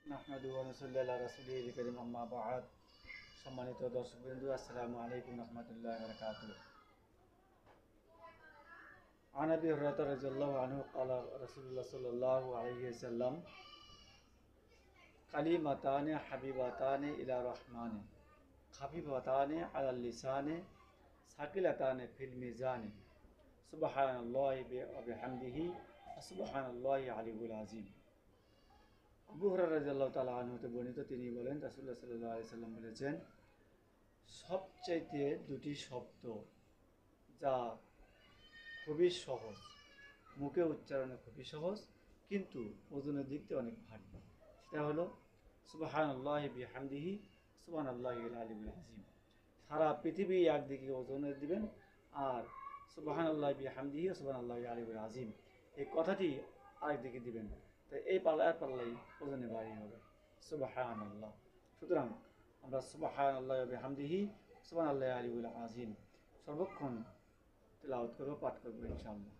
নাহমাদুহু ওয়া নুসাল্লি আলা রাসূলিহিল কারীম আম্মা বা'দ। সম্মানিত দর্শকবৃন্দ, আসসালামু আলাইকুম ওয়া রাহমাতুল্লাহি ওয়া বারাকাতুহু। আন আবি হুরায়রা রাদিয়াল্লাহু আনহু ক্বালা রাসূলুল্লাহ সাল্লাল্লাহু আলাইহি ওয়াসাল্লাম কালিমাতানি হাবিবাতানি ইলা রহমানি খাফিফাতানি আলাল লিসানি সাকিলাতানি ফিল মিজানি সুবহানাল্লাহি ওয়া বিহামদিহি সুবহানাল্লাহি আলিয়্যুল আযীম। আবু হুরায়রা রাদিয়াল্লাহু তাআলা আনহু হতে বর্ণিত, তিনি বলেন রাসূলুল্লাহ সাল্লাল্লাহু আলাইহি সাল্লাম বলেছেন, সবচাইতে দুটি শব্দ যা খুবই সহজ, মুখে উচ্চারণে খুবই সহজ, কিন্তু ওজনের দিক দিয়ে অনেক ভারী, সেটা হলো সুবহানাল্লাহি বিহামদিহি সুবহানাল্লাহিল আলিয়্যুল আযীম। সারা পৃথিবী একদিকে ওজনের দিবেন, আর সুবহানাল্লাহি বিহামদিহি সুবহানাল্লাহিল আলিয়্যুল আযীম এই কথাটি আরেকদিকে দিবেন, তাই এই পাল্লাই ওজনে ভারী হবে সুবহানাল্লাহ। সুতরাং আমরা সুবহানাল্লাহি বিহামদিহি সুবহানাল্লাহিল আলিয়্যুল আযীম সর্বক্ষণ তেলাওয়াত করব, পাঠ করবো ইনশাআল্লাহ।